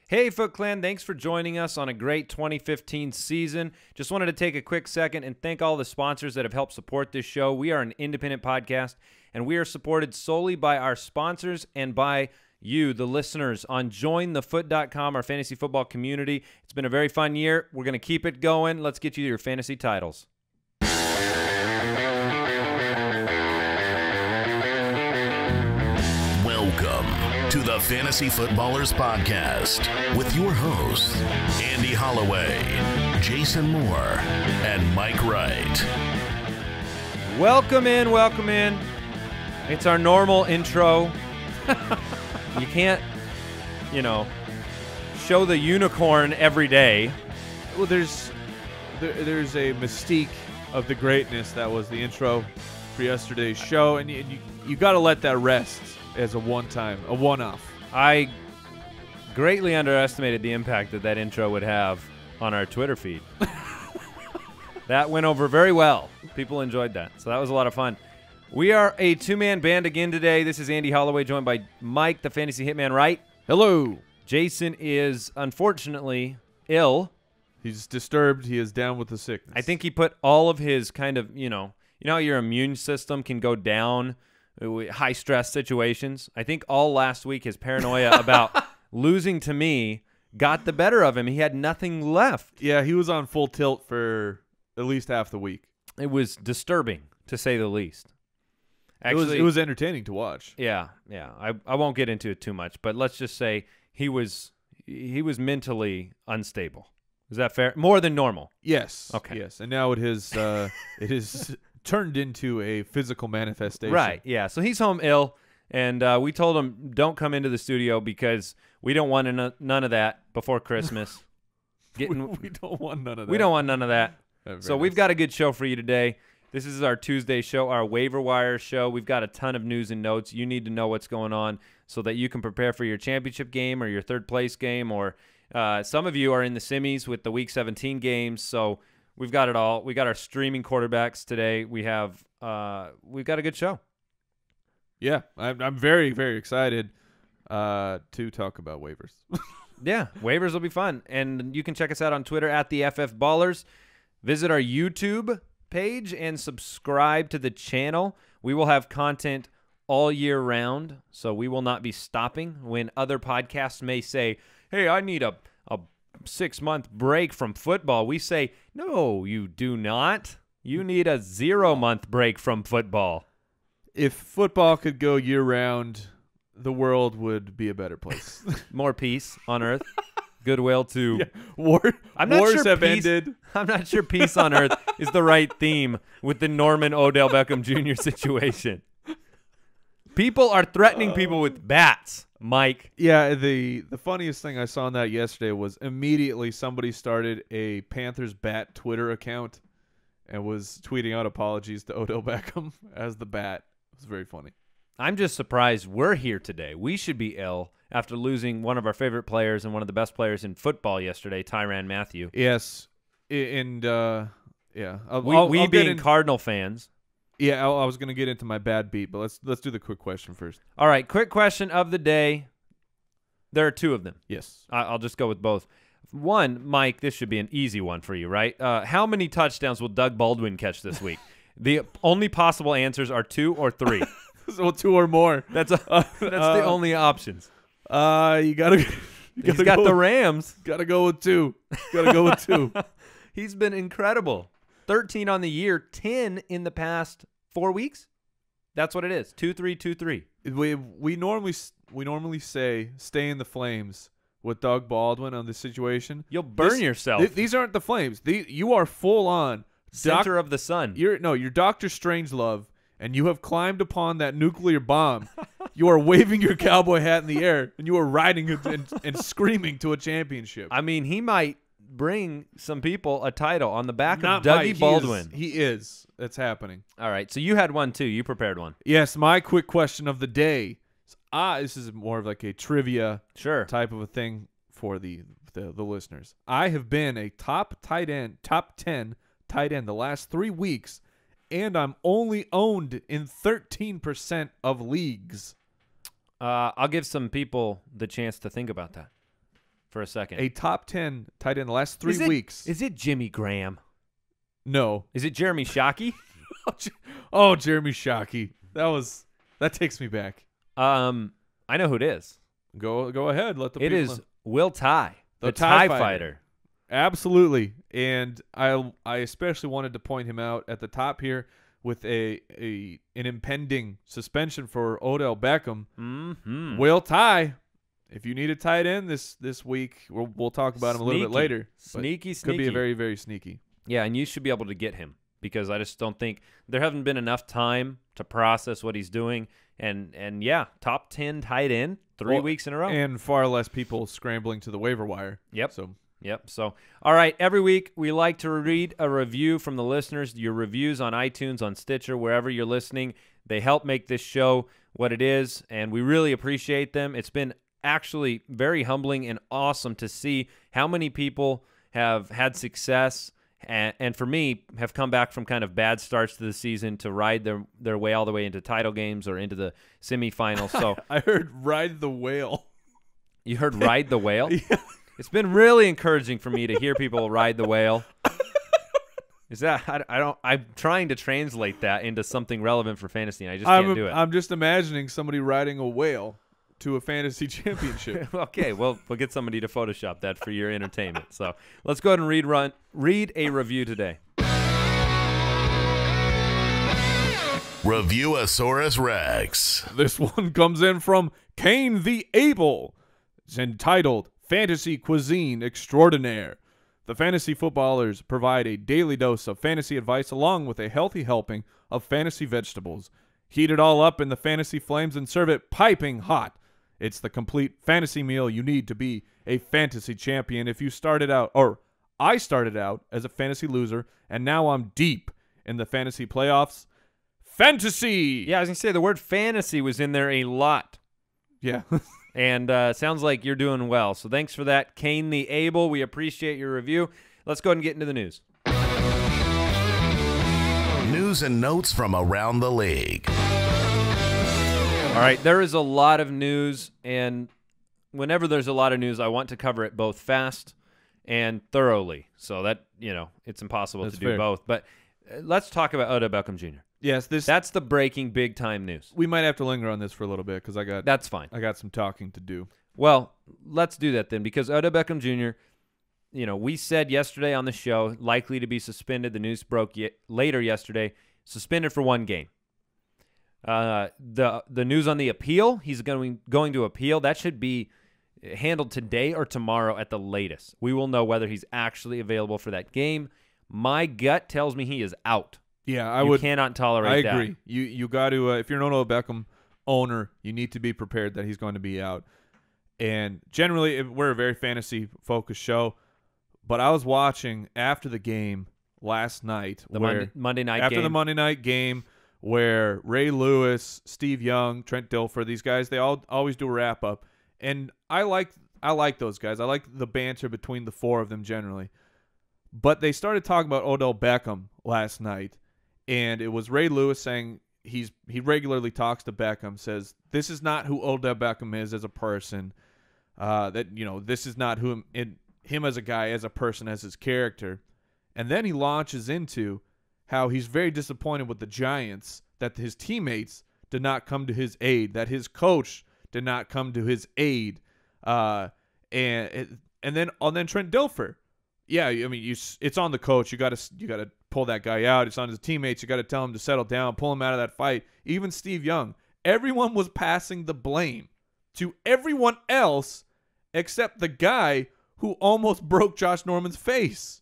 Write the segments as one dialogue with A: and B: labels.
A: Hey, Foot Clan, thanks for joining us on a great 2015 season. Just wanted to take a quick second and thank all the sponsors that have helped support this show. We are an independent podcast, and we are supported solely by our sponsors and by you, the listeners, on jointhefoot.com, our fantasy football community. It's been a very fun year. We're going to keep it going. Let's get you your fantasy titles.
B: Welcome to the Fantasy Footballers Podcast with your hosts, Andy Holloway, Jason Moore, and Mike Wright.
A: Welcome in, welcome in. It's our normal intro. You can't, show the unicorn every day.
C: Well, there's a mystique of the greatness that was the intro for yesterday's show, and you got to let that rest as a one-off.
A: I greatly underestimated the impact that intro would have on our Twitter feed. That went over very well. People enjoyed that, so that was a lot of fun. We are a two-man band again today. This is Andy Holloway, joined by Mike, the Fantasy Hitman Wright.
C: Hello.
A: Jason is, unfortunately, ill.
C: He's disturbed. He is down with the sickness.
A: I think he put all of his kind of, you know how your immune system can go down with high-stress situations? I think all last week his paranoia about losing to me got the better of him. He had nothing left.
C: Yeah, he was on full tilt for at least half the week.
A: It was disturbing, to say the least. Actually,
C: it was entertaining to watch.
A: Yeah. I won't get into it too much, but let's just say he was mentally unstable. Is that fair? More than normal.
C: Yes.
A: Okay.
C: Yes, and now it has turned into a physical manifestation.
A: Right. Yeah. So he's home ill, and we told him don't come into the studio because we don't want none of that before Christmas.
C: We don't want none of that.
A: We don't want none of that. So we've
C: nice.
A: got a good show for you today. This is our Tuesday show, our waiver wire show. We've got a ton of news and notes. You need to know what's going on so that you can prepare for your championship game or your third place game, or some of you are in the semis with the Week 17 games. So we've got it all. We got our streaming quarterbacks today. We've got a good show.
C: Yeah, I'm very, very excited to talk about waivers.
A: Yeah, waivers will be fun. And you can check us out on Twitter at the FF Ballers. Visit our YouTube page and subscribe to the channel. We will have content all year round, so we will not be stopping. When other podcasts may say, hey, I need a 6-month break from football, we say, no, you do not. You need a 0-month break from football.
C: If football could go year-round, the world would be a better place.
A: More peace on earth. Goodwill to
C: wars have ended.
A: I'm not sure peace on earth is the right theme with the Norman Odell Beckham Jr. situation. People are threatening people with bats, Mike.
C: Yeah, the funniest thing I saw on that yesterday was immediately somebody started a Panthers bat Twitter account and was tweeting out apologies to Odell Beckham as the bat. It was very funny.
A: I'm just surprised we're here today. We should be ill after losing one of our favorite players and one of the best players in football yesterday, Tyrann Mathieu.
C: Yes, and yeah,
A: we being Cardinal fans.
C: Yeah, I was going to get into my bad beat, but let's do the quick question first.
A: All right, quick question of the day. There are two of them.
C: Yes,
A: I'll just go with both. One, Mike, this should be an easy one for you, right? How many touchdowns will Doug Baldwin catch this week? The only possible answers are 2 or 3.
C: So 2 or more.
A: That's the only options.
C: He's got
A: the Rams.
C: Gotta go with 2. Gotta go with 2.
A: He's been incredible. 13 on the year, 10 in the past 4 weeks. That's what it is. 2-3, 2-3.
C: We normally say stay in the flames with Doug Baldwin on this situation.
A: You'll burn yourself.
C: These aren't the flames. You are full on
A: center of the sun.
C: You're Dr. Strangelove, and you have climbed upon that nuclear bomb. You are waving your cowboy hat in the air, and you are riding it and screaming to a championship.
A: I mean, he might bring some people a title on the back
C: Not
A: of Dougie
C: Mike.
A: Baldwin.
C: He is. That's happening.
A: All right, so you had one too. You prepared one.
C: Yes, my quick question of the day. This is more of like a trivia type of a thing for the listeners. I have been a top 10 tight end the last 3 weeks, and I'm only owned in 13% of leagues.
A: I'll give some people the chance to think about that. for a second.
C: A top 10 tight end the last 3 weeks.
A: Is it Jimmy Graham?
C: No.
A: Is it Jeremy Shockey?
C: Oh, Jeremy Shockey. That takes me back.
A: I know who it is.
C: Go ahead. Let the people
A: know. Will Tye,
C: the
A: TIE fighter.
C: Absolutely. And I especially wanted to point him out at the top here with an impending suspension for Odell Beckham.
A: Mm-hmm.
C: Will Tye, if you need a tight end this week, we'll talk about him a little bit later.
A: Sneaky.
C: Could be a very, very sneaky.
A: Yeah, and you should be able to get him because I just don't think there hasn't been enough time to process what he's doing. And yeah, top 10 tight end 3 weeks in a row.
C: And far less people scrambling to the waiver wire.
A: Yep. So, all right, every week we like to read a review from the listeners. Your reviews on iTunes, on Stitcher, wherever you're listening, they help make this show what it is, and we really appreciate them. It's been actually very humbling and awesome to see how many people have had success and for me, have come back from kind of bad starts to the season to ride their way all the way into title games or into the semifinals. So
C: I heard ride the whale.
A: You heard ride the whale?
C: Yeah.
A: It's been really encouraging for me to hear people ride the whale. Is that I'm trying to translate that into something relevant for fantasy, and I just can't do it.
C: I'm just imagining somebody riding a whale to a fantasy championship.
A: Okay, well, we'll get somebody to Photoshop that for your entertainment. So let's go ahead and read a review today.
B: Reviewosaurus Rex.
C: This one comes in from Cain the Able. It's entitled Fantasy Cuisine Extraordinaire. The fantasy footballers provide a daily dose of fantasy advice along with a healthy helping of fantasy vegetables. Heat it all up in the fantasy flames and serve it piping hot. It's the complete fantasy meal you need to be a fantasy champion. If you started out, or I started out as a fantasy loser, and now I'm deep in the fantasy playoffs. Fantasy!
A: Yeah, I was going to say the word fantasy was in there a lot.
C: Yeah.
A: And sounds like you're doing well. So thanks for that, Cain the Able. We appreciate your review. Let's go ahead and get into the news.
B: News and notes from around the league.
A: All right, there is a lot of news, and whenever there's a lot of news, I want to cover it both fast and thoroughly. So that, it's impossible to do both. But let's talk about Odell Beckham Jr.
C: Yes,
A: that's the breaking big time news.
C: We might have to linger on this for a little bit because
A: that's fine.
C: I got some talking to do.
A: Well, let's do that then because Odell Beckham Jr., we said yesterday on the show, likely to be suspended. The news broke later yesterday, suspended for 1 game. The news on the appeal, he's going to appeal. That should be handled today or tomorrow at the latest. We will know whether he's actually available for that game. My gut tells me he is out.
C: Yeah,
A: you cannot tolerate that.
C: I agree. You got to if you're an Odell Beckham owner, you need to be prepared that he's going to be out. And generally, we're a very fantasy focused show, but I was watching after the game last night,
A: Monday night
C: after
A: game.
C: the Monday night game, where Ray Lewis, Steve Young, Trent Dilfer, these guys, they all always do a wrap up, and I like those guys. I like the banter between the 4 of them generally. But they started talking about Odell Beckham last night. And it was Ray Lewis saying he regularly talks to Beckham, says this is not who Odell Beckham is as a person. This is not him as a guy, as a person, as his character. And then he launches into how he's very disappointed with the Giants that his teammates did not come to his aid, that his coach did not come to his aid, and then Trent Dilfer. Yeah, I mean, it's on the coach. You got to pull that guy out. It's on his teammates. You got to tell him to settle down, pull him out of that fight. Even Steve Young. Everyone was passing the blame to everyone else except the guy who almost broke Josh Norman's face.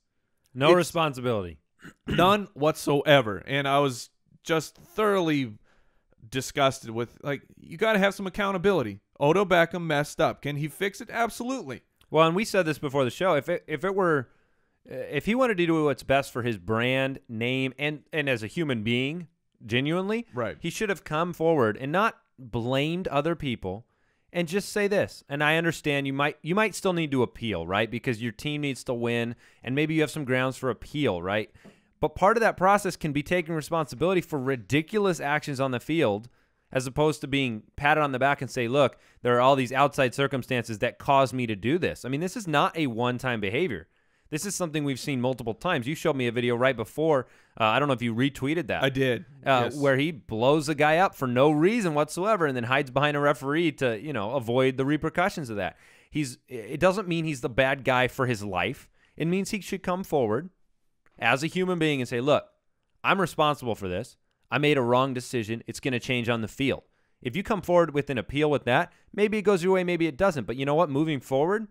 A: No responsibility.
C: None whatsoever. And I was just thoroughly disgusted with, you got to have some accountability. Odell Beckham messed up. Can he fix it? Absolutely.
A: Well, and we said this before the show. If he wanted to do what's best for his brand, name, and as a human being, genuinely,
C: right,
A: he should have come forward and not blamed other people and just say this. And I understand you might still need to appeal, right, because your team needs to win, and maybe you have some grounds for appeal, right? But part of that process can be taking responsibility for ridiculous actions on the field as opposed to being patted on the back and say, look, there are all these outside circumstances that caused me to do this. I mean, this is not a one-time behavior. This is something we've seen multiple times. You showed me a video right before. I don't know if you retweeted that.
C: I did. Yes.
A: Where he blows a guy up for no reason whatsoever and then hides behind a referee to, avoid the repercussions of that. It doesn't mean he's the bad guy for his life. It means he should come forward as a human being and say, look, I'm responsible for this. I made a wrong decision. It's going to change on the field. If you come forward with an appeal with that, maybe it goes your way, maybe it doesn't. But you know what? Moving forward,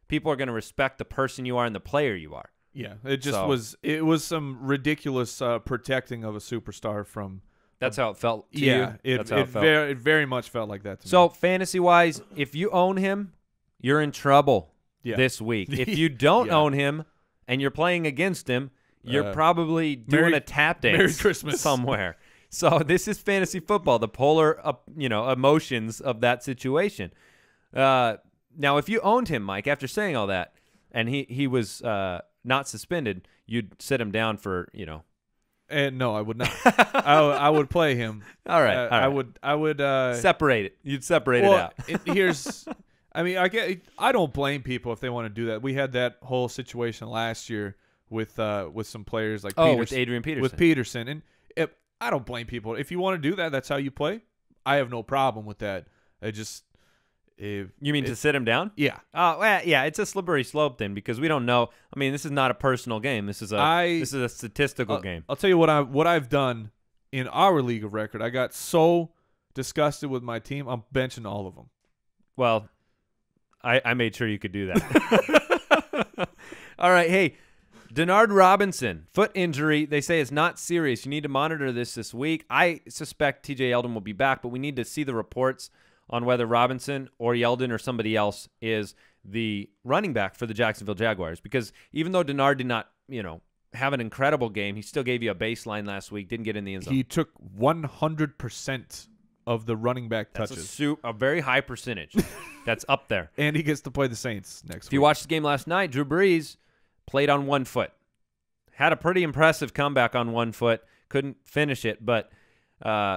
A: people are going to respect the person you are and the player you are.
C: Yeah, it was some ridiculous protecting of a superstar from.
A: That's how it felt to
C: you?
A: It
C: very much felt like that to me.
A: So fantasy-wise, if you own him, you're in trouble this week. If you don't own him and you're playing against him, you're probably doing a tap dance
C: Merry Christmas
A: somewhere. So this is fantasy football, the polar emotions of that situation. Now, if you owned him, Mike, after saying all that, and he was not suspended, you'd sit him down for,
C: And no, I would not. I would play him.
A: All right.
C: I would
A: separate it. You'd separate it out.
C: I don't blame people if they want to do that. We had that whole situation last year with some players like
A: with Adrian Peterson.
C: With Peterson, and I don't blame people if you want to do that. That's how you play. I have no problem with that.
A: You mean to sit him down?
C: Yeah.
A: Oh, well, yeah. It's a slippery slope then because we don't know. I mean, this is not a personal game. This is a statistical game.
C: I'll tell you what I've done in our league of record. I got so disgusted with my team, I'm benching all of them.
A: Well, I made sure you could do that. All right. Hey, Denard Robinson, foot injury. They say it's not serious. You need to monitor this week. I suspect TJ Yeldon will be back, but we need to see the reports on whether Robinson or Yeldon or somebody else is the running back for the Jacksonville Jaguars. Because even though Denard did not, have an incredible game, he still gave you a baseline last week, didn't get in the end zone.
C: He took 100% of the running back touches.
A: That's a very high percentage. That's up there.
C: And he gets to play the Saints next week.
A: If you watched the game last night, Drew Brees played on one foot. Had a pretty impressive comeback on one foot. Couldn't finish it, but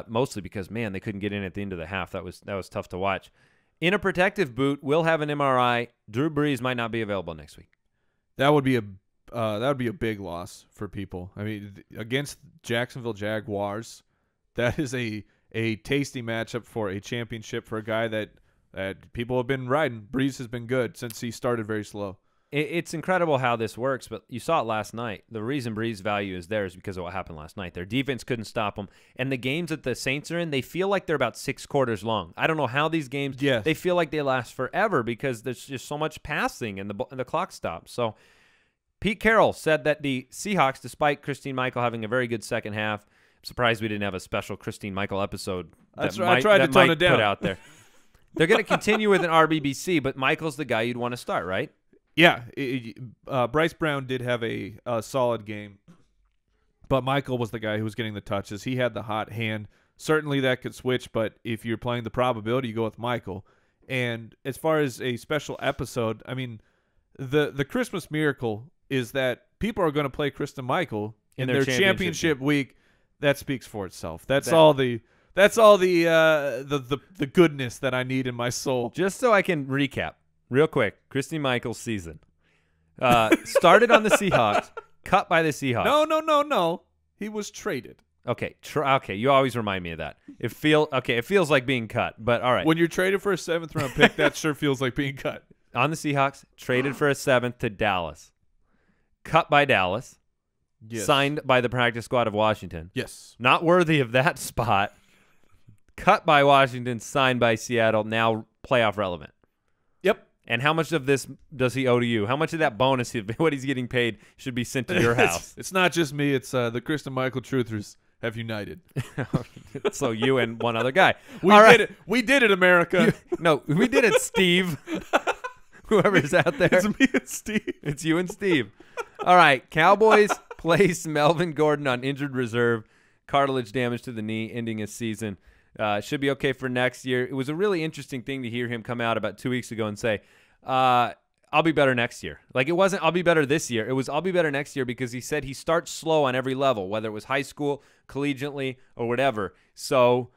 A: mostly because, man, they couldn't get in at the end of the half. That was tough to watch. In a protective boot, will have an MRI. Drew Brees might not be available next week.
C: That would be a big loss for people. I mean, against Jacksonville Jaguars, that is a tasty matchup for a championship for a guy that people have been riding. Brees has been good since he started very slow.
A: It's incredible how this works, but you saw it last night. The reason Brees' value is there is because of what happened last night. Their defense couldn't stop them, and the games that the Saints are in, they feel like they're about 6 quarters long. I don't know how these games, they feel like they last forever because there's just so much passing and the clock stops. So Pete Carroll said that the Seahawks, despite Kristy Michaels having a very good second half, I'm surprised we didn't have a special Kristy Michaels episode.
C: I tried to tone it down.
A: Put out there. They're going to continue with an RBBC, but Michael's the guy you'd want to start, right?
C: Yeah, Bryce Brown did have a solid game, but Michael was the guy who was getting the touches. He had the hot hand. Certainly that could switch, but if you're playing the probability, you go with Michael. And as far as a special episode, I mean, the Christmas miracle is that people are going to play Kristy Michaels in their championship week. That speaks for itself. That's all the goodness that I need in my soul.
A: Just so I can recap. Real quick, Kristy Michaels' season started on the Seahawks, cut by the Seahawks.
C: No. He was traded.
A: Okay, you always remind me of that. It feels like being cut, but all right.
C: When you're traded for a 7th-round pick, that sure feels like being cut.
A: On the Seahawks, traded for a 7th to Dallas, cut by Dallas, signed by the practice squad of Washington.
C: Yes,
A: not worthy of that spot. Cut by Washington, signed by Seattle, now playoff relevant.
C: Yep.
A: And how much of this does he owe to you? How much of that bonus, what he's getting paid, should be sent to your house?
C: It's not just me. It's the Kristy Michaels truthers have united.
A: So you and one other guy.
C: We did it, America.
A: We did it, Steve. Whoever's out there.
C: It's me and Steve.
A: It's you and Steve. All right. Cowboys place Melvin Gordon on injured reserve. Cartilage damage to the knee, ending his season. Should be okay for next year. It was a really interesting thing to hear him come out about 2 weeks ago and say, I'll be better next year. Like, it wasn't I'll be better this year. It was I'll be better next year because he said he starts slow on every level, whether it was high school, collegiately, or whatever. So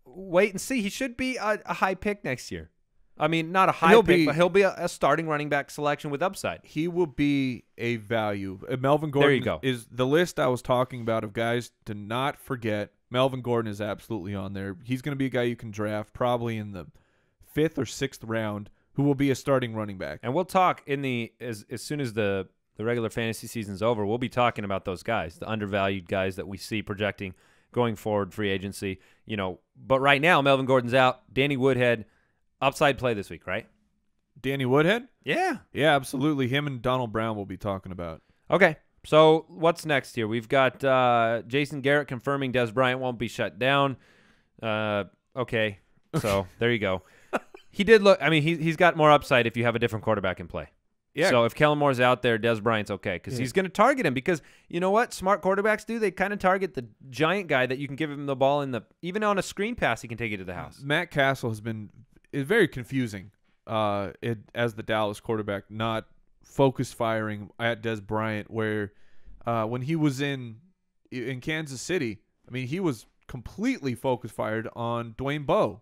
A: wait and see. He should be a high pick next year. I mean, not a high pick, but he'll be a starting running back selection with upside.
C: He will be a value. Melvin Gordon
A: there you go.
C: Is the list I was talking about of guys to not forget. Melvin Gordon is absolutely on there. He's going to be a guy you can draft probably in the 5th or 6th round who will be a starting running back.
A: And we'll talk as soon as the regular fantasy season's over, we'll be talking about those guys, the undervalued guys that we see projecting going forward free agency. But right now Melvin Gordon's out. Danny Woodhead, upside play this week, right?
C: Danny Woodhead?
A: Yeah.
C: Yeah, absolutely. Him and Donald Brown will be talking about.
A: Okay. So what's next here? We've got Jason Garrett confirming Des Bryant won't be shut down. Okay. So there you go. He did look – I mean, he's got more upside if you have a different quarterback in play. Yeah. So if Kellen Moore's out there, Des Bryant's okay because he's going to target him because you know what smart quarterbacks do? They kind of target the giant guy that you can give him the ball even on a screen pass, he can take it to the house.
C: Matt Castle is very confusing as the Dallas quarterback, not focus firing at Des Bryant where when he was in Kansas City, I mean, he was completely focus fired on Dwayne Bowe.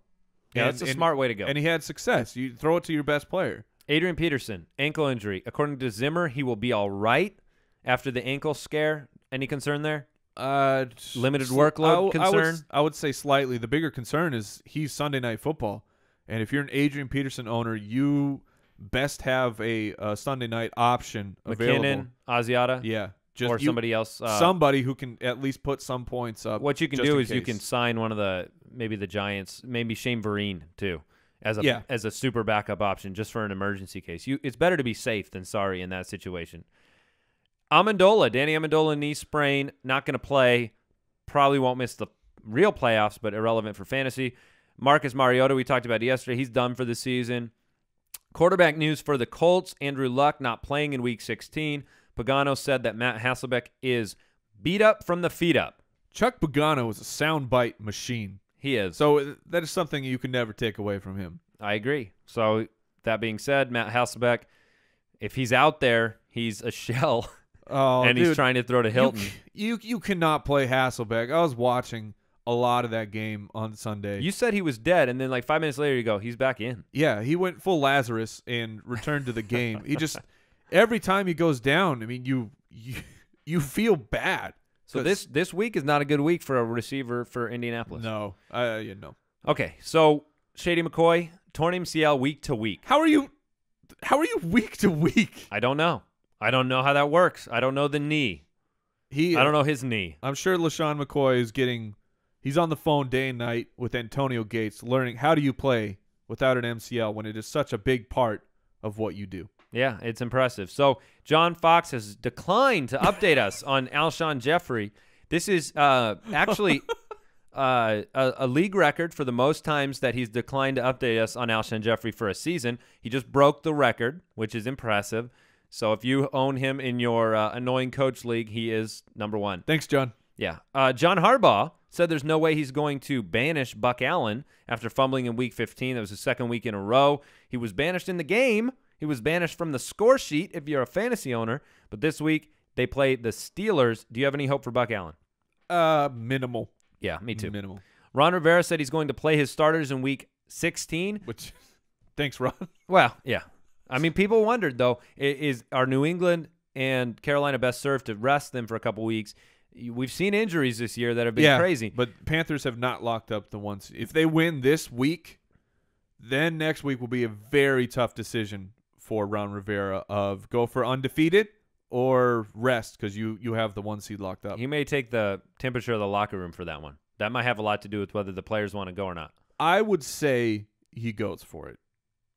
A: Yeah, that's a smart way to go.
C: And he had success. You throw it to your best player.
A: Adrian Peterson, ankle injury. According to Zimmer, he will be all right after the ankle scare. Any concern there? Limited workload concern?
C: I would say slightly. The bigger concern is he's Sunday Night Football. And if you're an Adrian Peterson owner, you best have a Sunday night option available.
A: McKinnon, Asiata?
C: Yeah.
A: Somebody else.
C: Somebody who can at least put some points up.
A: What you can do is you can sign one of maybe the Giants, maybe Shane Vereen too, as a super backup option just for an emergency case. It's better to be safe than sorry in that situation. Danny Amendola, knee sprain, not going to play. Probably won't miss the real playoffs, but irrelevant for fantasy. Marcus Mariota, we talked about yesterday. He's done for the season. Quarterback news for the Colts. Andrew Luck not playing in Week 16. Pagano said that Matt Hasselbeck is beat up from the feet up.
C: Chuck Pagano is a soundbite machine.
A: He is.
C: So that is something you can never take away from him.
A: I agree. So that being said, Matt Hasselbeck, if he's out there, he's a shell.
C: Oh,
A: and he's trying to throw to Hilton.
C: You cannot play Hasselbeck. I was watching a lot of that game on Sunday.
A: You said he was dead, and then like 5 minutes later you go, he's back in.
C: Yeah, he went full Lazarus and returned to the game. He just every time he goes down, I mean, you feel bad.
A: So this week is not a good week for a receiver for Indianapolis.
C: No, no.
A: Okay, so Shady McCoy, torn MCL week to week.
C: How are you week to week?
A: I don't know. I don't know how that works. I don't know the knee. I don't know his knee.
C: I'm sure LaShawn McCoy is he's on the phone day and night with Antonio Gates learning how do you play without an MCL when it is such a big part of what you do.
A: Yeah, it's impressive. So John Fox has declined to update us on Alshon Jeffrey. This is actually a league record for the most times that he's declined to update us on Alshon Jeffrey for a season. He just broke the record, which is impressive. So if you own him in your annoying coach league, he is number one.
C: Thanks, John.
A: Yeah. John Harbaugh said there's no way he's going to banish Buck Allen after fumbling in Week 15. That was his second week in a row. He was banished in the game. He was banished from the score sheet if you're a fantasy owner. But this week, they play the Steelers. Do you have any hope for Buck Allen?
C: Minimal.
A: Yeah, me too.
C: Minimal.
A: Ron Rivera said he's going to play his starters in Week 16.
C: Thanks, Ron.
A: Well, yeah. I mean, people wondered, though, are New England and Carolina best served to rest them for a couple weeks? We've seen injuries this year that have been crazy.
C: But Panthers have not locked up the ones. If they win this week, then next week will be a very tough decision for Ron Rivera of go for undefeated or rest because you have the 1 seed locked up.
A: He may take the temperature of the locker room for that one. That might have a lot to do with whether the players want to go or not.
C: I would say he goes for it.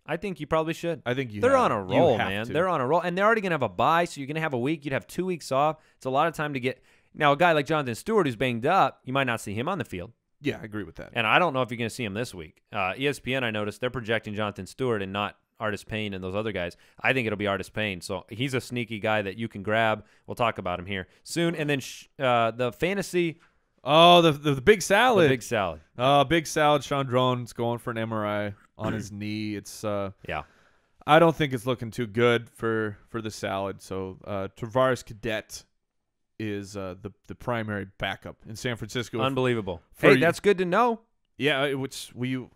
A: I think you probably should.
C: I think
A: they're on a roll, man. They're on a roll, and they're already going to have a bye, so you're going to have a week. You'd have 2 weeks off. It's a lot of time to get. Now, a guy like Jonathan Stewart who's banged up, you might not see him on the field.
C: Yeah, I agree with that.
A: And I don't know if you're going to see him this week. ESPN, I noticed, they're projecting Jonathan Stewart and not Artis Payne and those other guys. I think it'll be Artis Payne. So he's a sneaky guy that you can grab. We'll talk about him here soon. And then the fantasy.
C: Oh, the big salad.
A: The big salad.
C: Big salad. Chandron's going for an MRI on his knee. It's
A: yeah.
C: I don't think it's looking too good for the salad. So Travaris Cadet is the primary backup in San Francisco.
A: Unbelievable. Hey, that's good to know.
C: Yeah,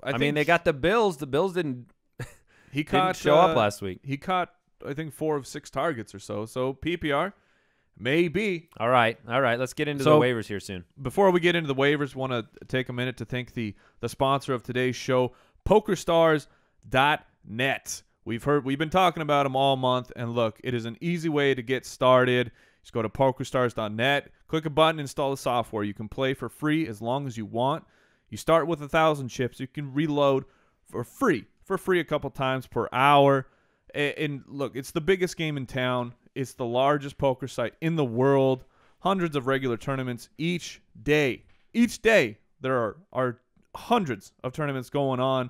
C: I
A: mean, they got the Bills. The Bills didn't show up last week.
C: He caught, I think, 4 of 6 targets or so. So PPR, maybe.
A: All right. Let's get into the waivers here soon.
C: Before we get into the waivers, want to take a minute to thank the sponsor of today's show, PokerStars.net. We've been talking about them all month, and look, it is an easy way to get started. Just go to PokerStars.net, click a button, install the software. You can play for free as long as you want. You start with 1,000 chips. You can reload for free a couple times per hour. And look, it's the biggest game in town. It's the largest poker site in the world. Hundreds of regular tournaments each day. Each day, there are hundreds of tournaments going on.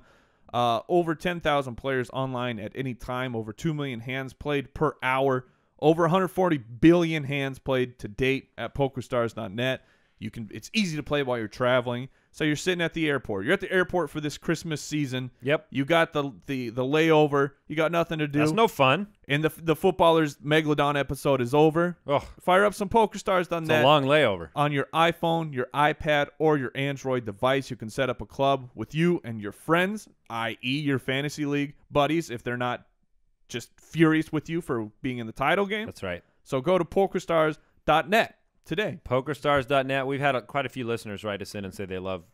C: Over 10,000 players online at any time. Over 2 million hands played per hour. Over 140 billion hands played to date at PokerStars.net. It's easy to play while you're traveling. So you're sitting at the airport. You're at the airport for this Christmas season.
A: Yep.
C: You got the layover. You got nothing to do.
A: That's no fun.
C: And the Footballers Megalodon episode is over.
A: Ugh.
C: Fire up some PokerStars.net.
A: It's a long layover.
C: On your iPhone, your iPad, or your Android device, you can set up a club with you and your friends, i.e. your fantasy league buddies, if they're not just furious with you for being in the title game.
A: That's right.
C: So go to PokerStars.net. Today.
A: PokerStars.net. We've had quite a few listeners write us in and say they love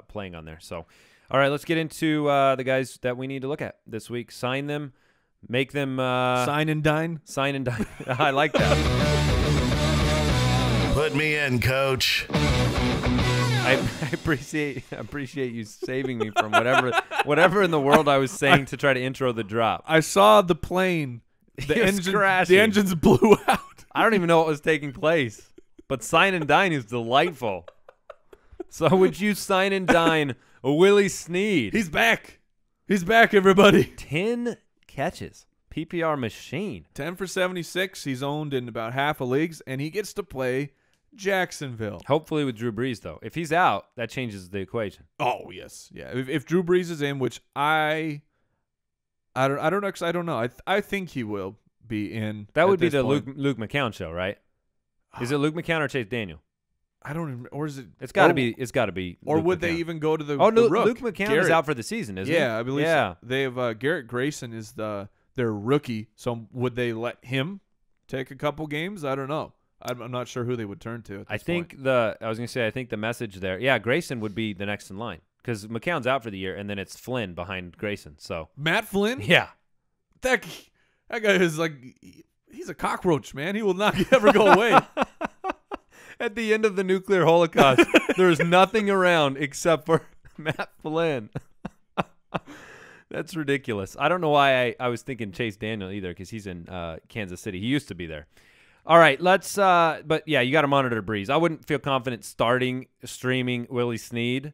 A: playing on there. So, all right, let's get into the guys that we need to look at this week. Sign them, make them
C: sign and dine.
A: Sign and dine. I like that.
B: Put me in, Coach.
A: I appreciate you saving me from whatever in the world I was saying to try to intro the drop.
C: I saw the plane. The engines blew out.
A: I don't even know what was taking place. But sign and dine is delightful. So would you sign and dine Willie Sneed?
C: He's back. He's back, everybody.
A: 10 catches. PPR machine.
C: 10 for 76. He's owned in about half of leagues, and he gets to play Jacksonville.
A: Hopefully with Drew Brees, though. If he's out, that changes the equation.
C: Oh, yes. Yeah. If Drew Brees is in, which I don't know. I think he will be in.
A: That would be the Luke McCown show, right? Is it Luke McCown or Chase Daniel?
C: I don't even. Or is it?
A: It's got to be. It's got to be.
C: Or
A: Luke
C: would
A: McCown.
C: they even go to the?
A: Oh no,
C: Rook?
A: Luke McCown is out for the season, isn't he?
C: Yeah, I believe. So. They have Garrett Grayson is their rookie. So would they let him take a couple games? I don't know. I'm not sure who they would turn to. I think
A: I was gonna say. I think the message there. Yeah, Grayson would be the next in line because McCown's out for the year, and then it's Flynn behind Grayson. So
C: Matt Flynn.
A: Yeah,
C: that guy is like. He's a cockroach, man. He will not ever go away.
A: At the end of the nuclear holocaust, there is nothing around except for Matt Flynn. That's ridiculous. I don't know why I was thinking Chase Daniel either because he's in Kansas City. He used to be there. All right, let's but yeah, you got to monitor Breeze. I wouldn't feel confident streaming Willie Sneed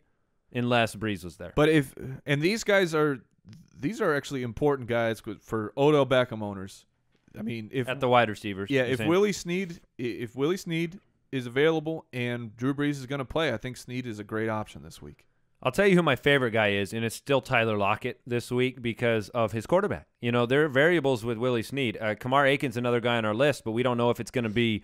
A: unless Breeze was there.
C: But these are actually important guys for Odell Beckham owners. I mean,
A: at the wide receivers.
C: Yeah, if Willie Sneed is available and Drew Brees is going to play, I think Sneed is a great option this week.
A: I'll tell you who my favorite guy is, and it's still Tyler Lockett this week because of his quarterback. You know, there are variables with Willie Sneed. Kamar Aiken's another guy on our list, but we don't know if it's going to be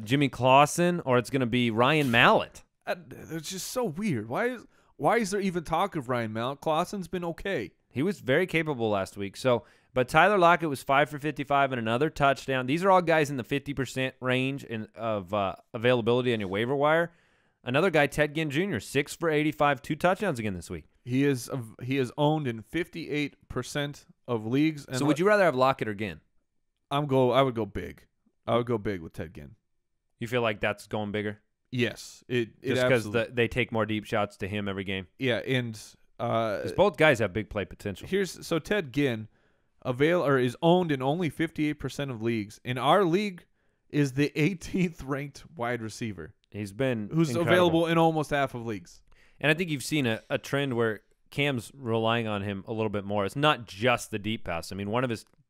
A: Jimmy Clausen or it's going to be Ryan Mallett.
C: It's just so weird. Why is there even talk of Ryan Mallett? Clausen's been okay.
A: He was very capable last week. But Tyler Lockett was 5 for 55 and another touchdown. These are all guys in the 50% range of availability on your waiver wire. Another guy, Ted Ginn Jr., 6 for 85, 2 touchdowns again this week.
C: He is owned in 58% of leagues.
A: So would you rather have Lockett or Ginn?
C: I would go big. I would go big with Ted Ginn.
A: You feel like that's going bigger?
C: Yes.
A: Just because they take more deep shots to him every game?
C: Yeah, and
A: both guys have big play potential.
C: So Ted Ginn is owned in only 58% of leagues. In our league is the 18th ranked wide receiver.
A: Who's incredible.
C: Available in almost half of leagues.
A: And I think you've seen a trend where Cam's relying on him a little bit more. It's not just the deep pass. I mean,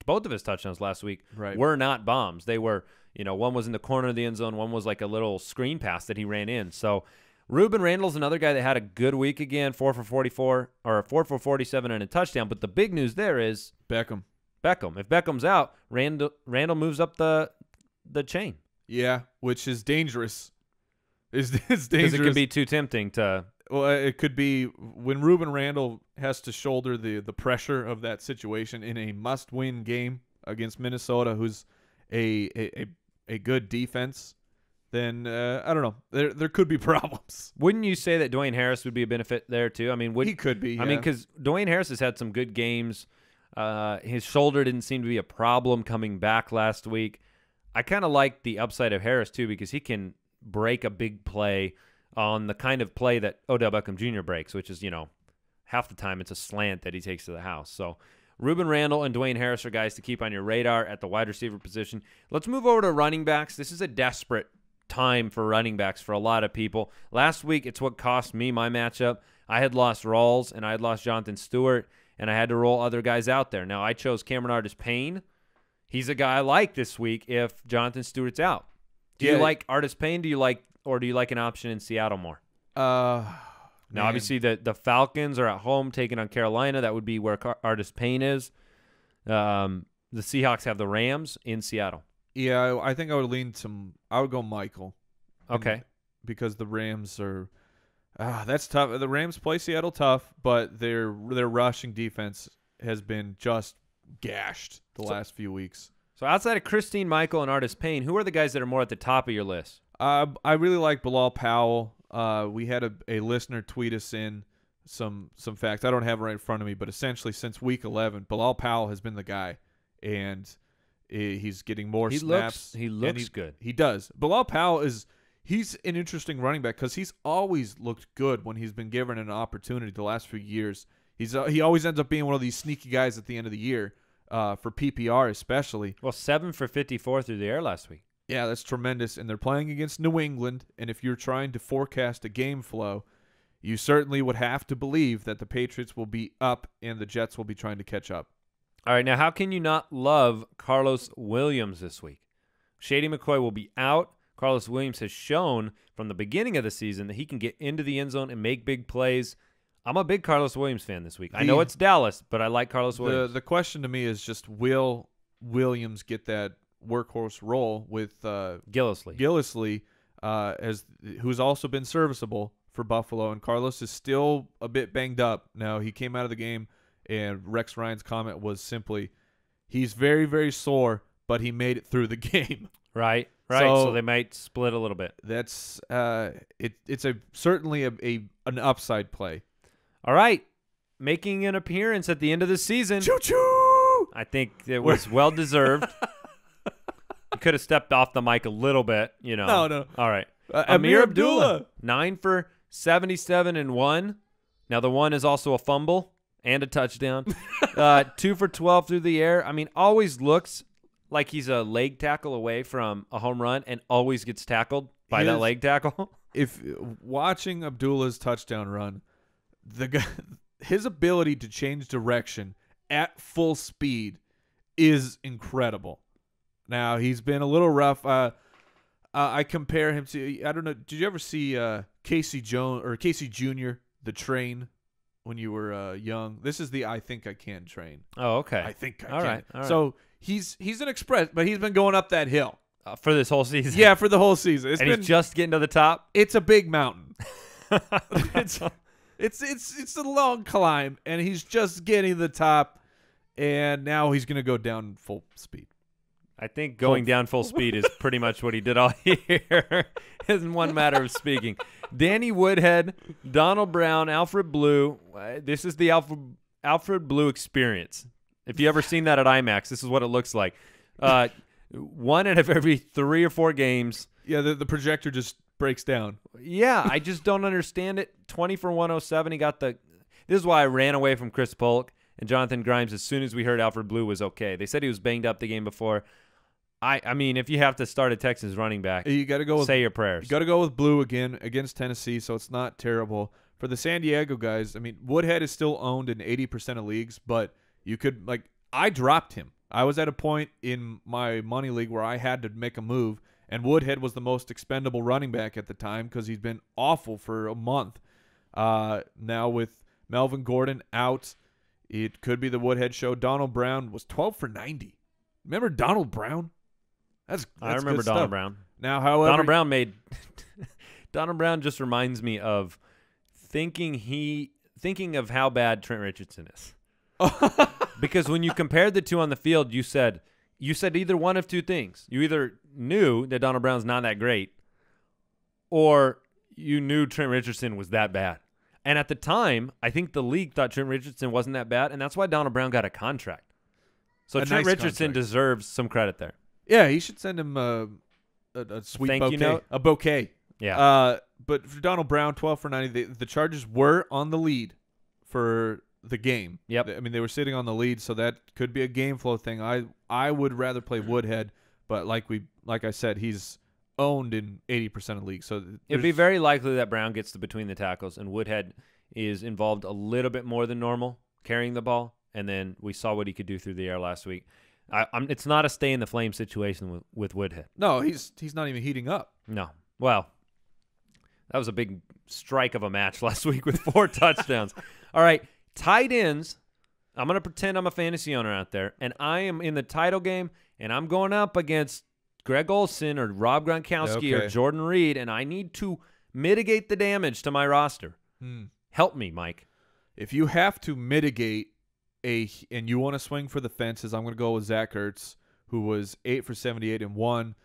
A: both of his touchdowns last week were not bombs. They were, one was in the corner of the end zone, one was like a little screen pass that he ran in. So Ruben Randall's another guy that had a good week again, 4 for 44 or 4 for 47 and a touchdown. But the big news there is
C: Beckham.
A: If Beckham's out, Randall moves up the chain.
C: Yeah, which is dangerous. It's dangerous.
A: Because it could be too tempting to.
C: Well, it could be when Ruben Randle has to shoulder the pressure of that situation in a must-win game against Minnesota, who's a good defense. Then I don't know. There could be problems.
A: Wouldn't you say that Dwayne Harris would be a benefit there too? I mean,
C: he could be. Yeah.
A: I mean, because Dwayne Harris has had some good games. His shoulder didn't seem to be a problem coming back last week. I kind of like the upside of Harris too, because he can break a big play on the kind of play that Odell Beckham Jr. breaks, which is, half the time it's a slant that he takes to the house. So Ruben Randle and Dwayne Harris are guys to keep on your radar at the wide receiver position. Let's move over to running backs. This is a desperate time for running backs for a lot of people. Last week, it's what cost me my matchup. I had lost Rawls and I had lost Jonathan Stewart, and I had to roll other guys out there. Now, I chose Cameron Artis-Payne. He's a guy I like this week if Jonathan Stewart's out. Do you like Artis-Payne? Do you like an option in Seattle more? Now, obviously, the Falcons are at home taking on Carolina. That would be where Artis-Payne is. The Seahawks have the Rams in Seattle.
C: Yeah, I think I would I would go Michael.
A: Okay.
C: Because the Rams are that's tough. The Rams play Seattle tough, but their rushing defense has been just gashed the last few weeks.
A: So outside of Kristy Michaels and Artis-Payne, who are the guys that are more at the top of your list?
C: I really like Bilal Powell. We had a listener tweet us in some facts. I don't have it right in front of me, but essentially since week 11, Bilal Powell has been the guy, and he's getting more snaps.
A: He looks good.
C: He does. Bilal Powell he's an interesting running back because he's always looked good when he's been given an opportunity the last few years. He always ends up being one of these sneaky guys at the end of the year, for PPR especially.
A: Well, 7 for 54 through the air last week.
C: Yeah, that's tremendous. And they're playing against New England, and if you're trying to forecast a game flow, you certainly would have to believe that the Patriots will be up and the Jets will be trying to catch up.
A: All right, now how can you not love Carlos Williams this week? Shady McCoy will be out. Carlos Williams has shown from the beginning of the season that he can get into the end zone and make big plays. I'm a big Carlos Williams fan this week. I know it's Dallas, but I like Carlos Williams.
C: The question to me is just, will Williams get that workhorse role with Gillislee, who's also been serviceable for Buffalo, and Carlos is still a bit banged up. Now, he came out of the game, and Rex Ryan's comment was simply, he's very, very sore, but he made it through the game.
A: Right. So they might split a little bit.
C: That's it's certainly an upside play.
A: All right, making an appearance at the end of the season.
C: Choo-choo!
A: I think it was well-deserved. You could have stepped off the mic a little bit,
C: No.
A: All right.
C: Ameer Abdullah.
A: 9 for 77 and 1. Now, the 1 is also a fumble and a touchdown. 2 for 12 through the air. I mean, always looks like he's a leg tackle away from a home run and always gets tackled by that leg tackle.
C: If watching Abdullah's touchdown run, his ability to change direction at full speed is incredible. Now, he's been a little rough. I compare him to, I don't know, did you ever see Casey Jr., the train, when you were young? This is the I Think I Can train.
A: Oh, okay.
C: I think I
A: All
C: can.
A: right.
C: So he's an express, but he's been going up that hill.
A: For this whole season?
C: Yeah, for the whole season.
A: He's just getting to the top?
C: It's a big mountain. It's a long climb, and he's just getting to the top, and now he's going to go down full speed.
A: I think going down full speed is pretty much what he did all year, in one matter of speaking. Danny Woodhead, Donald Brown, Alfred Blue. This is the Alfred Blue experience. If you ever seen that at IMAX, this is what it looks like. 1 out of every 3 or 4 games.
C: Yeah, the projector just breaks down.
A: Yeah, I just don't understand it. 20 for 107. He got this is why I ran away from Chris Polk and Jonathan Grimes as soon as we heard Alfred Blue was okay. They said he was banged up the game before. I mean, if you have to start a Texans running back,
C: you got to go.
A: Say your prayers.
C: You got to go with Blue again against Tennessee, so it's not terrible for the San Diego guys. I mean, Woodhead is still owned in 80% of leagues, but you could I dropped him. I was at a point in my money league where I had to make a move, and Woodhead was the most expendable running back at the time because he's been awful for a month. Now with Melvin Gordon out, it could be the Woodhead show. Donald Brown was 12 for 90. Remember Donald Brown? That's
A: I remember
C: good
A: Donald
C: stuff.
A: Brown.
C: Now, however,
A: Donald Brown just reminds me of thinking of how bad Trent Richardson is. Because when you compared the two on the field, you said either one of two things. You either knew that Donald Brown's not that great, or you knew Trent Richardson was that bad. And at the time, I think the league thought Trent Richardson wasn't that bad, and that's why Donald Brown got a contract. So Trent Richardson deserves some credit there.
C: Yeah, he should send him a sweet
A: Thank
C: bouquet.
A: you note.
C: A bouquet.
A: Yeah.
C: But for Donald Brown, 12 for 90, the Chargers were on the lead for the game.
A: Yep.
C: I mean, they were sitting on the lead, so that could be a game flow thing. I would rather play Woodhead, but like I said, he's owned in 80% of leagues. So
A: it'd be very likely that Brown gets to between the tackles, and Woodhead is involved a little bit more than normal carrying the ball. And then we saw what he could do through the air last week. It's not a stay in the flame situation with Woodhead.
C: No, he's not even heating up.
A: No. Well, that was a big strike of a match last week with 4 touchdowns. All right, tight ends. I'm going to pretend I'm a fantasy owner out there, and I am in the title game, and I'm going up against Greg Olsen or Rob Gronkowski or Jordan Reed, and I need to mitigate the damage to my roster. Help me, Mike.
C: If you have to mitigate and you want to swing for the fences, I'm going to go with Zach Ertz, who was 8 for 78 and 1.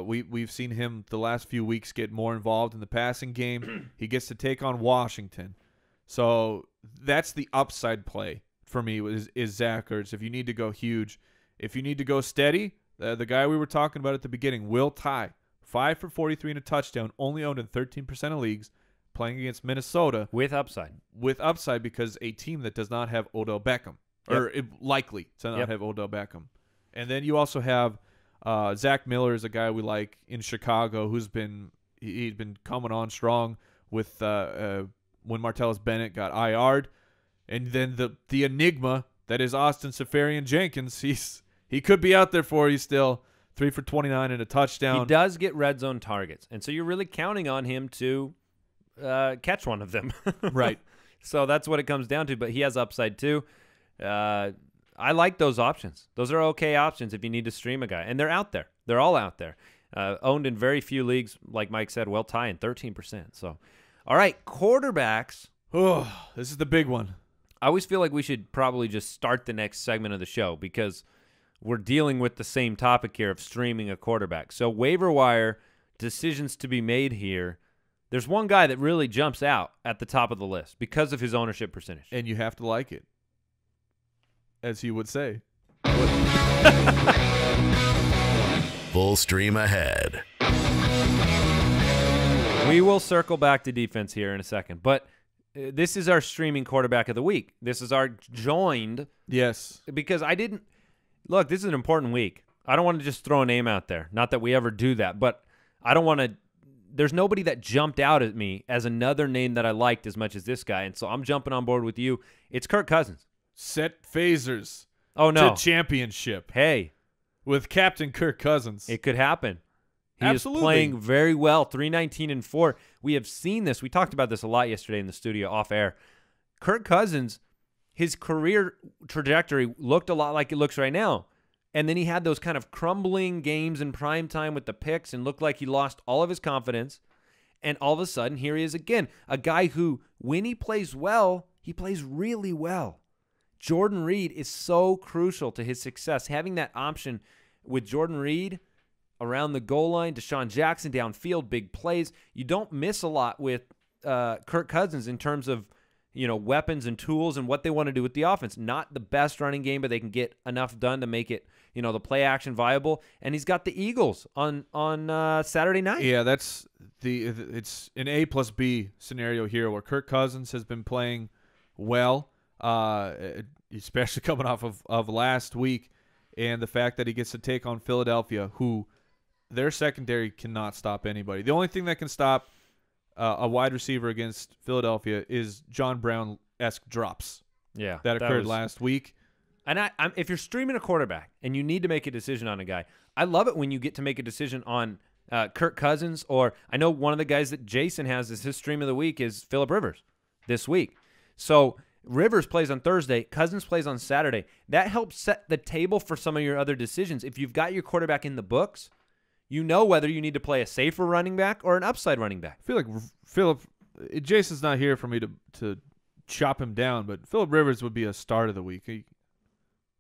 C: We've seen him the last few weeks get more involved in the passing game. He gets to take on Washington. So that's the upside play for me is Zach Ertz. If you need to go huge. If you need to go steady, the guy we were talking about at the beginning, Will Tye, 5 for 43 and a touchdown, only owned in 13% of leagues, playing against Minnesota.
A: With upside.
C: With upside because a team that does not have Odell Beckham.
A: Yep.
C: Or likely to not have Odell Beckham. And then you also have Zach Miller is a guy we like in Chicago who's been coming on strong with when Martellus Bennett got IR'd. And then the enigma that is Austin Seferian-Jenkins, he could be out there for you still. 3 for 29 and a touchdown.
A: He does get red zone targets. And so you're really counting on him to catch one of them.
C: Right.
A: So that's what it comes down to, but he has upside too. I like those options. Those are okay options if you need to stream a guy, and they're out there. They're all out there. Owned in very few leagues, like Mike said, Will Tye in 13%. So, all right, quarterbacks.
C: Oh, this is the big one.
A: I always feel like we should probably just start the next segment of the show because we're dealing with the same topic here of streaming a quarterback. So waiver wire decisions to be made here. There's one guy that really jumps out at the top of the list because of his ownership percentage.
C: And you have to like it, as he would say.
B: Full stream ahead.
A: We will circle back to defense here in a second, but this is our streaming quarterback of the week. This is our joined.
C: Yes.
A: Because look, this is an important week. I don't want to just throw a name out there. Not that we ever do that, but I don't want to. There's nobody that jumped out at me as another name that I liked as much as this guy, and so I'm jumping on board with you. It's Kirk Cousins.
C: Set phasers.
A: Oh, no.
C: To championship.
A: Hey.
C: With Captain Kirk Cousins.
A: It could happen. He
C: Absolutely.
A: is playing very well, 319-4. We have seen this. We talked about this a lot yesterday in the studio off air. Kirk Cousins, his career trajectory looked a lot like it looks right now. And then he had those kind of crumbling games in prime time with the picks and looked like he lost all of his confidence. And all of a sudden, here he is again, a guy who, when he plays well, he plays really well. Jordan Reed is so crucial to his success. Having that option with Jordan Reed around the goal line, Deshaun Jackson downfield, big plays. You don't miss a lot with Kirk Cousins in terms of, weapons and tools and what they want to do with the offense. Not the best running game, but they can get enough done to make it, the play action viable. And he's got the Eagles on Saturday night.
C: Yeah, it's an A plus B scenario here where Kirk Cousins has been playing well, especially coming off of last week, and the fact that he gets to take on Philadelphia, who their secondary cannot stop anybody. The only thing that can stop a wide receiver against Philadelphia is John Brown-esque drops.
A: Yeah,
C: that occurred last week.
A: And if you're streaming a quarterback and you need to make a decision on a guy, I love it when you get to make a decision on Kirk Cousins, or I know one of the guys that Jason has as his stream of the week is Phillip Rivers this week. So Rivers plays on Thursday, Cousins plays on Saturday. That helps set the table for some of your other decisions. If you've got your quarterback in the books, you know whether you need to play a safer running back or an upside running back.
C: I feel like Jason's not here for me to chop him down, but Phillip Rivers would be a start of the week.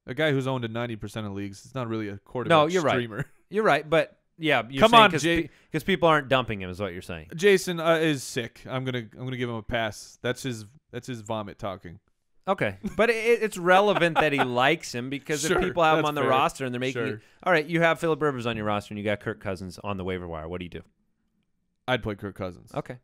C: A guy who's owned in 90% of leagues is not really a quarterback streamer.
A: Right. You're right, but yeah,
C: come on,
A: because people aren't dumping him, is what you're saying. Jason
C: is sick. I'm gonna give him a pass. That's his vomit talking.
A: Okay, but it's relevant that he likes him because if people have him on the roster and they're making all right, you have Phillip Rivers on your roster and you got Kirk Cousins on the waiver wire. What do you do?
C: I'd play Kirk Cousins.
A: Okay,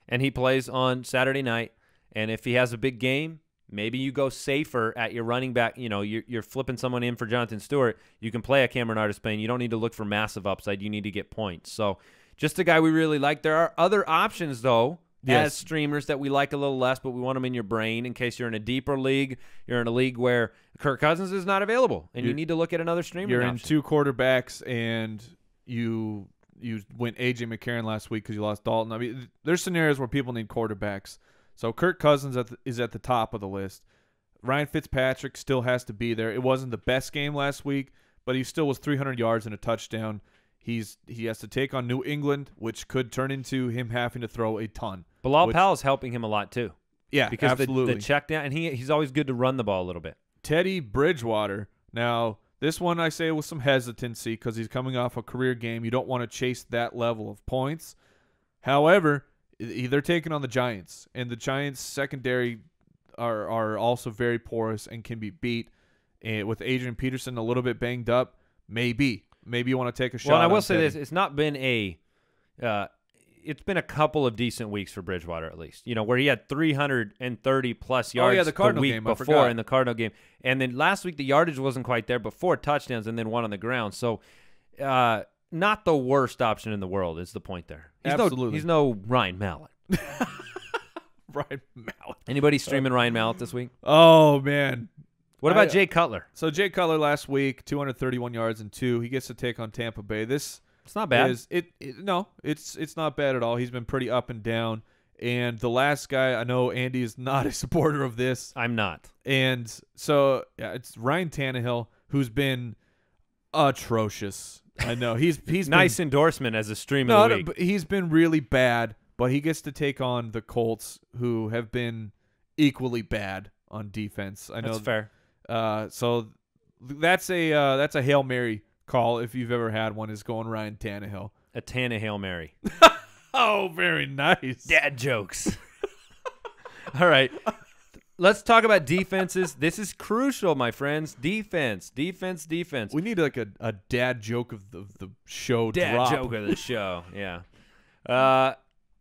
A: and he plays on Saturday night, and if he has a big game, maybe you go safer at your running back. You know, you're flipping someone in for Jonathan Stewart. You can play a Cameron Artis-Payne. You don't need to look for massive upside. You need to get points. So just a guy we really like. There are other options, though, as streamers that we like a little less, but we want them in your brain in case you're in a deeper league. You're in a league where Kirk Cousins is not available, and you need to look at another streamer.
C: You're in 2 quarterbacks, and you went A.J. McCarron last week because you lost Dalton. I mean, there's scenarios where people need quarterbacks. So Kirk Cousins is at the top of the list. Ryan Fitzpatrick still has to be there. It wasn't the best game last week, but he still was 300 yards and a touchdown. He has to take on New England, which could turn into him having to throw a ton.
A: Bilal Powell's helping him a lot too.
C: Yeah,
A: because
C: absolutely.
A: The check down, and he's always good to run the ball a little bit.
C: Teddy Bridgewater. Now, this one I say with some hesitancy because he's coming off a career game. You don't want to chase that level of points. However, they're taking on the Giants, and the Giants' secondary are also very porous and can be beat. And with Adrian Peterson a little bit banged up, maybe you want to take a shot.
A: Well, I will say this: it's not been it's been a couple of decent weeks for Bridgewater, at least. You know, where he had 330 plus yards the week before in the Cardinal game, and then last week the yardage wasn't quite there, but 4 touchdowns and then 1 on the ground. So. Not the worst option in the world is the point there. He's no Ryan Mallett.
C: Ryan Mallett.
A: Anybody streaming Ryan Mallett this week?
C: Oh, man.
A: What about Jay Cutler?
C: So Jay Cutler last week, 231 yards and 2. He gets to take on Tampa Bay. It's
A: not bad.
C: No, it's not bad at all. He's been pretty up and down. And the last guy, I know Andy is not a supporter of this.
A: I'm not.
C: And so it's Ryan Tannehill, who's been atrocious. I know he's
A: nice endorsement as a stream of the week.
C: But he's been really bad, but he gets to take on the Colts, who have been equally bad on defense. I know
A: that's fair.
C: So that's a Hail Mary call if you've ever had one. Is going Ryan Tannehill.
A: A Tannehill Mary.
C: Oh, very nice.
A: Dad jokes. All right. Let's talk about defenses. This is crucial, my friends. Defense.
C: We need like a dad joke of the show.
A: Dad joke of the show, yeah.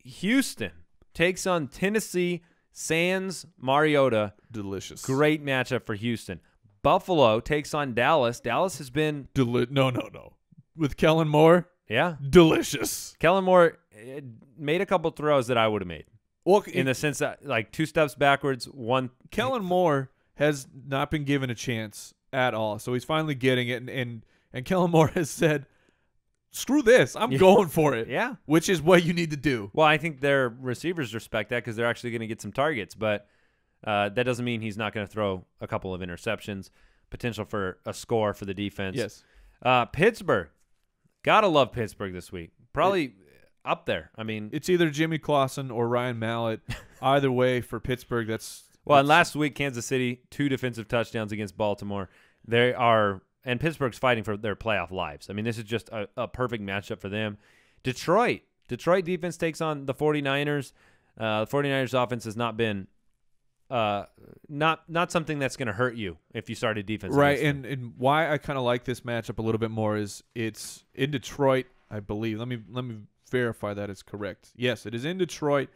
A: Houston takes on Tennessee sans Mariota.
C: Delicious.
A: Great matchup for Houston. Buffalo takes on Dallas. Dallas has been
C: no. With Kellen Moore?
A: Yeah.
C: Delicious.
A: Kellen Moore made a couple throws that I would have made.
C: Well,
A: in the sense that, like, 2 steps backwards, 1.
C: Kellen Moore has not been given a chance at all, so he's finally getting it. And Kellen Moore has said, "Screw this, I'm going for it."
A: Yeah,
C: which is what you need to do.
A: Well, I think their receivers respect that because they're actually going to get some targets, but that doesn't mean he's not going to throw a couple of interceptions. Potential for a score for the defense.
C: Yes.
A: Pittsburgh, gotta love Pittsburgh this week. Probably. Up there. I mean,
C: it's either Jimmy Clausen or Ryan Mallett. Either way for Pittsburgh,
A: and last week Kansas City 2 defensive touchdowns against Baltimore. And Pittsburgh's fighting for their playoff lives. I mean, this is just a perfect matchup for them. Detroit defense takes on the 49ers. The 49ers offense has not been not something that's going to hurt you if you start a defense.
C: Right, and why I kind of like this matchup a little bit more is it's in Detroit, I believe. Let me verify that it's correct. Yes, it is in Detroit.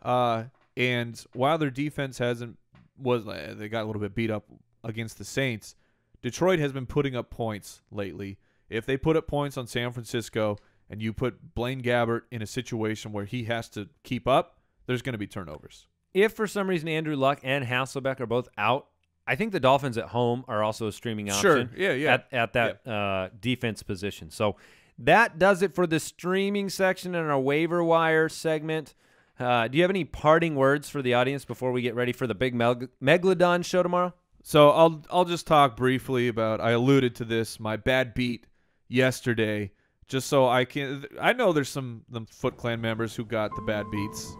C: And while their defense they got a little bit beat up against the Saints, Detroit has been putting up points lately. If they put up points on San Francisco and you put Blaine Gabbert in a situation where he has to keep up, there's going to be turnovers.
A: If for some reason Andrew Luck and Hasselbeck are both out, I think the Dolphins at home are also a streaming option.
C: Sure, yeah.
A: At that defense position. So that does it for the streaming section in our waiver wire segment. Do you have any parting words for the audience before we get ready for the big Megalodon show tomorrow?
C: So I'll just talk briefly about, I alluded to this, my bad beat yesterday just so I can. I know there's some Foot Clan members who got the bad beats,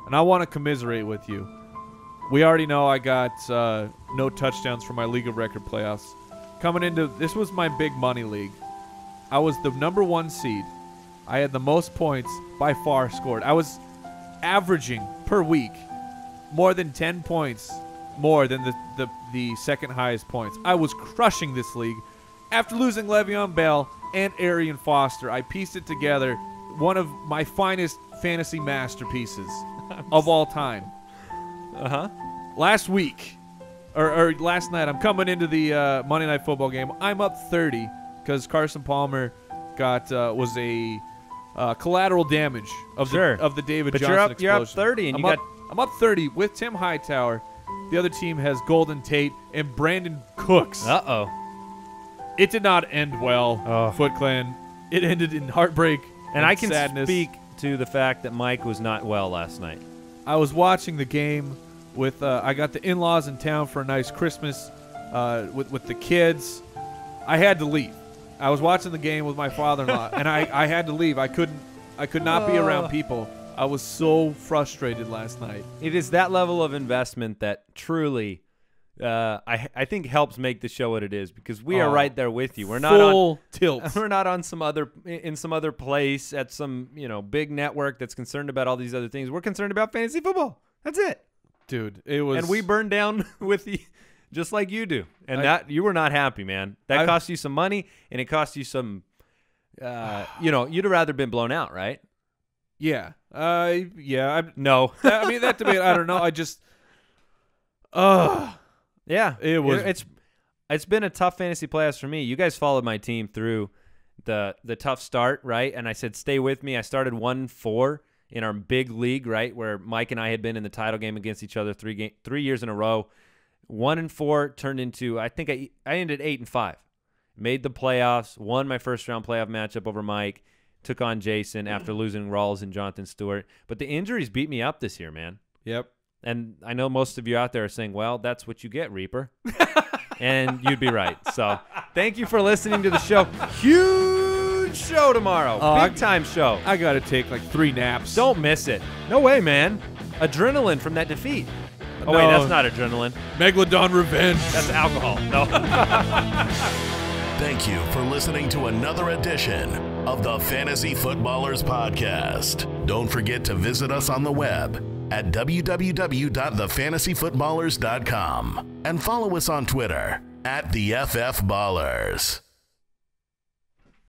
C: and I want to commiserate with you. We already know I got no touchdowns for my League of Record playoffs. Coming into this was my big money league. I was the #1 seed. I had the most points by far scored. I was averaging per week more than 10 points more than the second highest points. I was crushing this league. After losing Le'Veon Bell and Arian Foster, I pieced it together. One of my finest fantasy masterpieces of all time. Last week, or last night, I'm coming into the Monday Night Football game. I'm up 30 because Carson Palmer was a collateral damage of the David Johnson explosion.
A: You're up 30, and
C: I'm up 30 with Tim Hightower. The other team has Golden Tate and Brandon Cooks.
A: Uh-oh.
C: It did not end well, Foot Clan. It ended in heartbreak and
A: I can
C: sadness.
A: speak to the fact that Mike was not well last night.
C: I was watching the game with I got the in-laws in town for a nice Christmas with the kids. I had to leave. I was watching the game with my father-in-law, and I had to leave. I could not be around people. I was so frustrated last night.
A: It is that level of investment that truly, I think, helps make the show what it is, because we are right there with you. We're not
C: full tilt.
A: We're not on some other place at some big network that's concerned about all these other things. We're concerned about fantasy football. That's it,
C: dude. It was,
A: and we burned down with the. Just like you do. And that you were not happy, man. That cost you some money, and it cost you some, you'd have rather been blown out, right?
C: Yeah.
A: No.
C: I mean, that debate, I don't know. I just,
A: yeah.
C: It was.
A: It's been a tough fantasy playoffs for me. You guys followed my team through the tough start, right? And I said, stay with me. I started 1-4 in our big league, right, where Mike and I had been in the title game against each other 3 years in a row. 1-4 turned into, I think I ended 8-5. Made the playoffs, won my first round playoff matchup over Mike, took on Jason after losing Rawls and Jonathan Stewart. But the injuries beat me up this year, man.
C: Yep.
A: And I know most of you out there are saying, well, that's what you get, Reaper. And you'd be right. So thank you for listening to the show. Huge show tomorrow. Big time show.
C: I got to take like 3 naps.
A: Don't miss it. No way, man. Adrenaline from that defeat. Oh, no. Wait, that's not adrenaline.
C: Megalodon revenge.
A: That's alcohol. No.
B: Thank you for listening to another edition of the Fantasy Footballers Podcast. Don't forget to visit us on the web at www.thefantasyfootballers.com and follow us on Twitter @TheFFBallers.